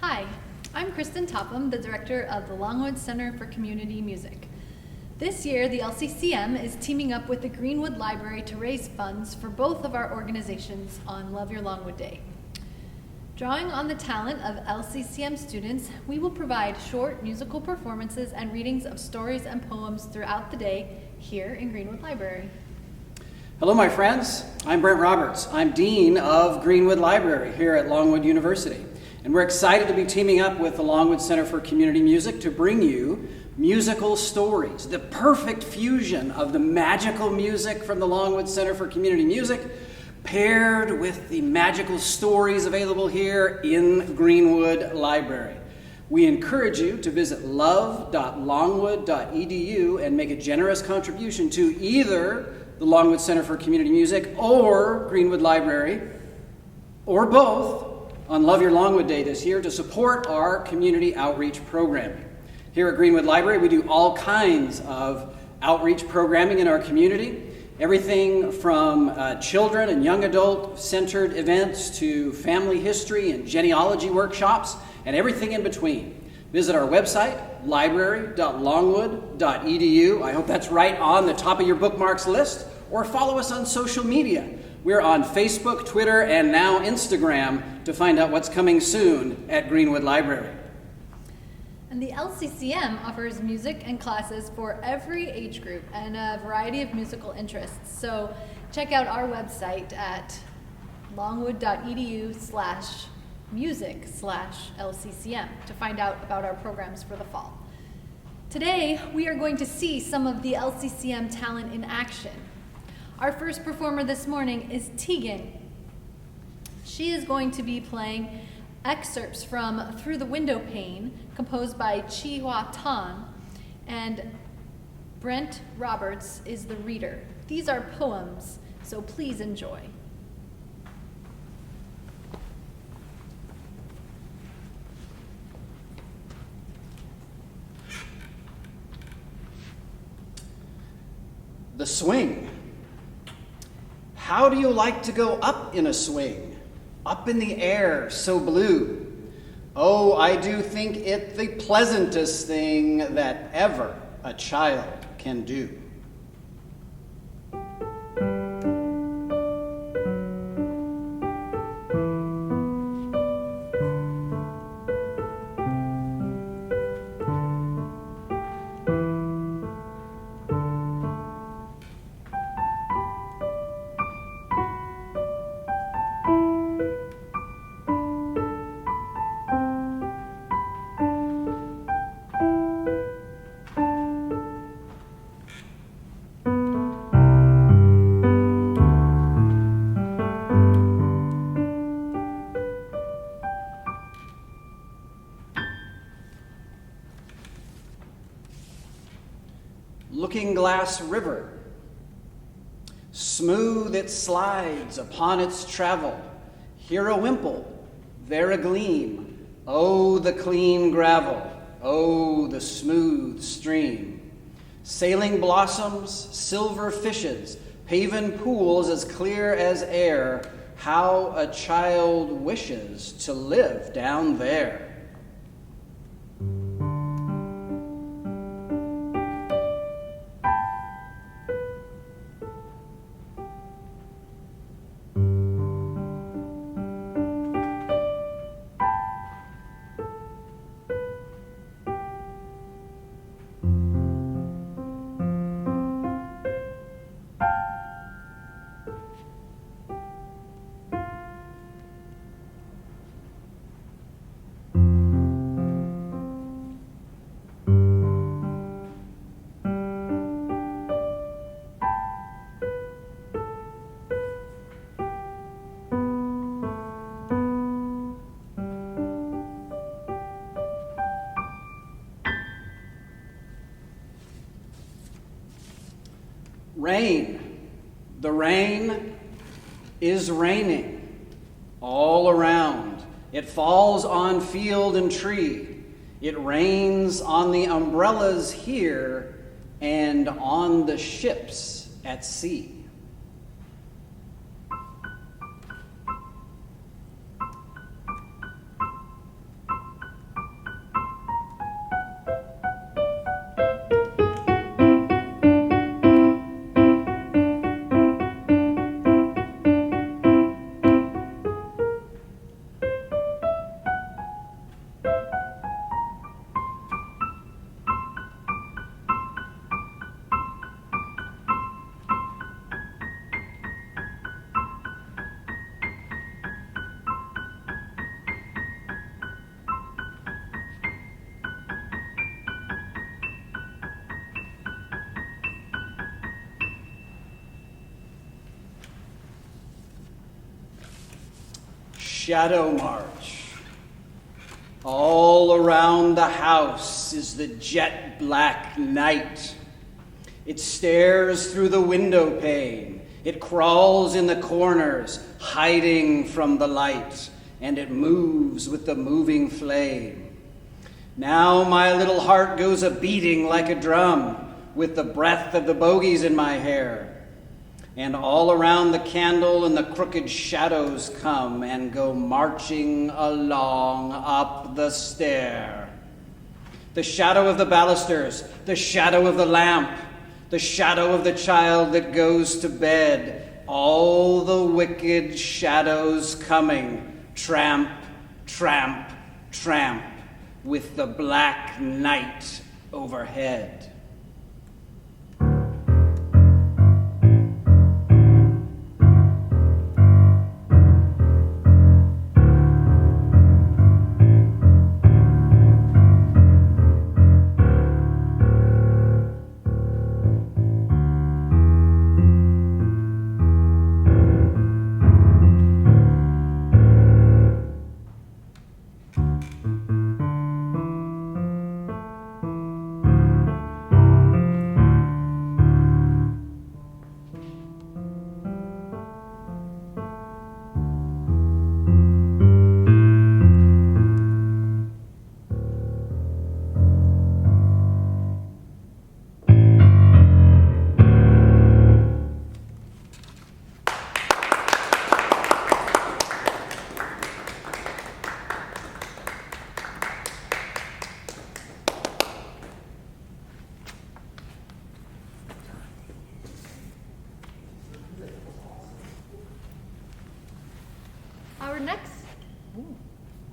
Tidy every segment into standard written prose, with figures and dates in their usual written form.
Hi, I'm Kristen Topham, the director of the Longwood Center for Community Music. This year, the LCCM is teaming up with the Greenwood Library to raise funds for both of our organizations on Love Your Longwood Day. Drawing on the talent of LCCM students, we will provide short musical performances and readings of stories and poems throughout the day here in Greenwood Library. Hello, my friends. I'm Brent Roberts. I'm Dean of Greenwood Library here at Longwood University. And we're excited to be teaming up with the Longwood Center for Community Music to bring you musical stories, the perfect fusion of the magical music from the Longwood Center for Community Music paired with the magical stories available here in Greenwood Library. We encourage you to visit love.longwood.edu and make a generous contribution to either the Longwood Center for Community Music or Greenwood Library, or both, on Love Your Longwood Day this year to support our community outreach programming. Here at Greenwood Library, we do all kinds of outreach programming in our community. Everything from children and young adult-centered events to family history and genealogy workshops and everything in between. Visit our website, library.longwood.edu. I hope that's right on the top of your bookmarks list. Or follow us on social media. We're on Facebook, Twitter, and now Instagram to find out what's coming soon at Greenwood Library. And the LCCM offers music and classes for every age group and a variety of musical interests. So check out our website at longwood.edu/music/LCCM to find out about our programs for the fall. Today, we are going to see some of the LCCM talent in action. Our first performer this morning is Tegan. She is going to be playing excerpts from Through the Window Pane, composed by Chi Hua Tan, and Brent Roberts is the reader. These are poems, so please enjoy. The swing. How do you like to go up in a swing? Up in the air, so blue. Oh, I do think it the pleasantest thing that ever a child can do. Looking Glass River. Smooth it slides upon its travel. Here a wimple, there a gleam. Oh, the clean gravel. Oh, the smooth stream. Sailing blossoms, silver fishes, paven pools as clear as air. How a child wishes to live down there. Rain. The rain is raining all around. It falls on field and tree. It rains on the umbrellas here and on the ships at sea. Shadow March. All around the house is the jet black night. It stares through the window pane. It crawls in the corners, hiding from the light, and it moves with the moving flame. Now my little heart goes a-beating like a drum, with the breath of the bogies in my hair. And all around the candle and the crooked shadows come and go marching along up the stair. The shadow of the balusters, the shadow of the lamp, the shadow of the child that goes to bed, all the wicked shadows coming, tramp, tramp, tramp, with the black night overhead.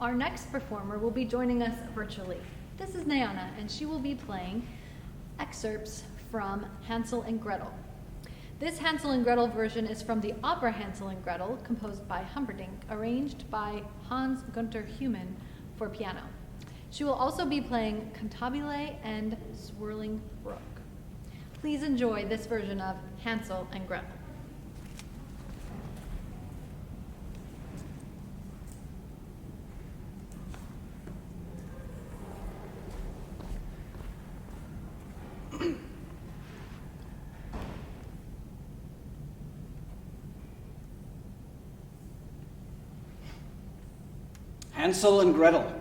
Our next performer will be joining us virtually. This is Nayana, and she will be playing excerpts from Hansel and Gretel. This Hansel and Gretel version is from the opera Hansel and Gretel, composed by Humperdinck, arranged by Hans Gunther Humann for piano. She will also be playing Cantabile and Swirling Brook. Please enjoy this version of Hansel and Gretel. Hansel and Gretel.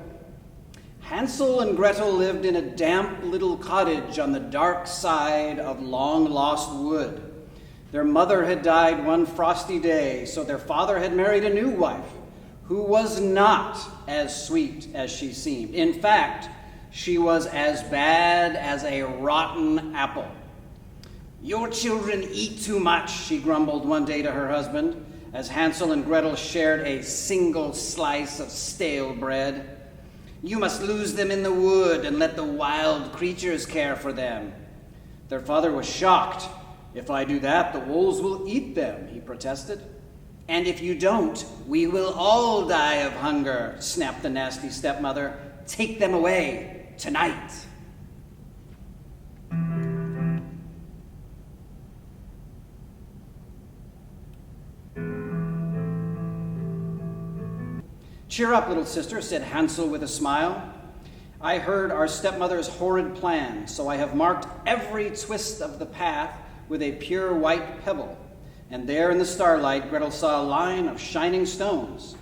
Hansel and Gretel lived in a damp little cottage on the dark side of long-lost wood. Their mother had died one frosty day, so their father had married a new wife, who was not as sweet as she seemed. In fact, she was as bad as a rotten apple. "Your children eat too much," she grumbled one day to her husband, as Hansel and Gretel shared a single slice of stale bread. "You must lose them in the wood and let the wild creatures care for them." Their father was shocked. "If I do that, the wolves will eat them," he protested. "And if you don't, we will all die of hunger," snapped the nasty stepmother. "Take them away tonight." "Cheer up, little sister," said Hansel with a smile. "I heard our stepmother's horrid plan, so I have marked every twist of the path with a pure white pebble." And there in the starlight, Gretel saw a line of shining stones.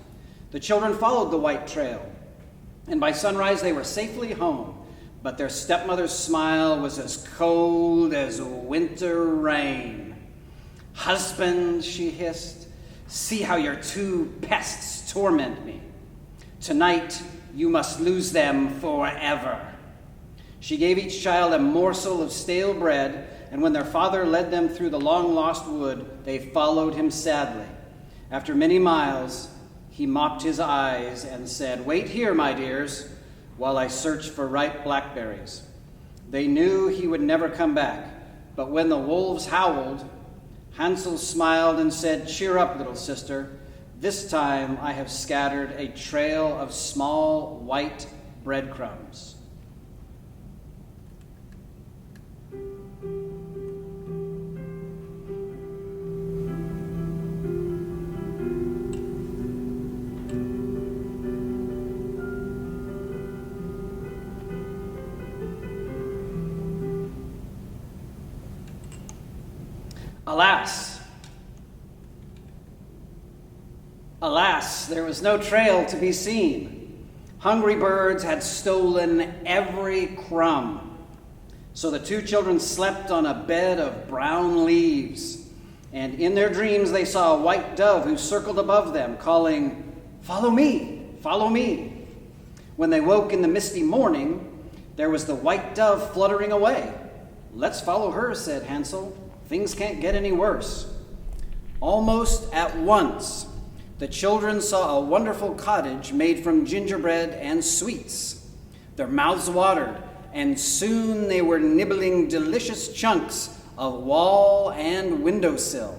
The children followed the white trail, and by sunrise they were safely home. But their stepmother's smile was as cold as winter rain. "Husband," she hissed, "see how your two pests torment me. Tonight, you must lose them forever." She gave each child a morsel of stale bread, and when their father led them through the long-lost wood, they followed him sadly. After many miles, he mopped his eyes and said, "Wait here, my dears, while I search for ripe blackberries." They knew he would never come back, but when the wolves howled, Hansel smiled and said, "Cheer up, little sister. This time I have scattered a trail of small white breadcrumbs." Alas, there was no trail to be seen. Hungry birds had stolen every crumb. So the two children slept on a bed of brown leaves, and in their dreams they saw a white dove who circled above them, calling, "Follow me, follow me." When they woke in the misty morning, there was the white dove fluttering away. "Let's follow her," said Hansel. "Things can't get any worse." Almost at once, the children saw a wonderful cottage made from gingerbread and sweets. Their mouths watered, and soon they were nibbling delicious chunks of wall and windowsill.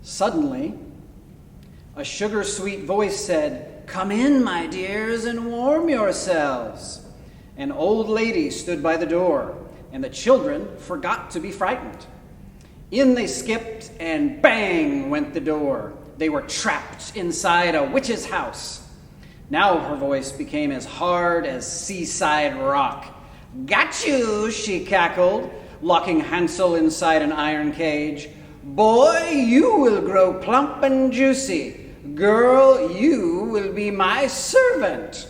Suddenly, a sugar-sweet voice said, "Come in, my dears, and warm yourselves." An old lady stood by the door, and the children forgot to be frightened. In they skipped, and bang went the door. They were trapped inside a witch's house. Now her voice became as hard as seaside rock. "Got you," she cackled, locking Hansel inside an iron cage. "Boy, you will grow plump and juicy. Girl, you will be my servant."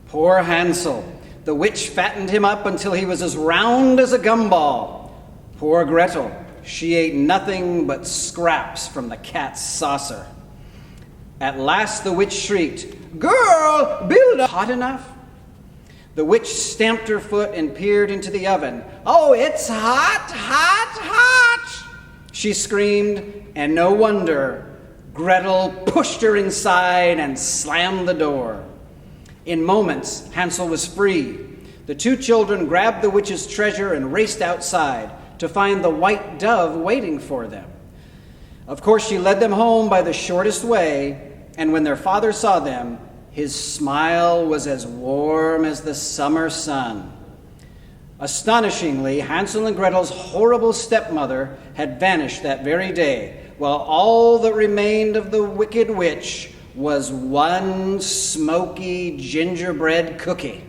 Poor Hansel. The witch fattened him up until he was as round as a gumball. Poor Gretel. She ate nothing but scraps from the cat's saucer. At last the witch shrieked, "Girl, build up hot enough?" The witch stamped her foot and peered into the oven. "Oh, it's hot, hot, hot!" she screamed, and no wonder. Gretel pushed her inside and slammed the door. In moments, Hansel was free. The two children grabbed the witch's treasure and raced outside to find the white dove waiting for them. Of course, she led them home by the shortest way, and when their father saw them, his smile was as warm as the summer sun. Astonishingly, Hansel and Gretel's horrible stepmother had vanished that very day, while all that remained of the wicked witch was one smoky gingerbread cookie.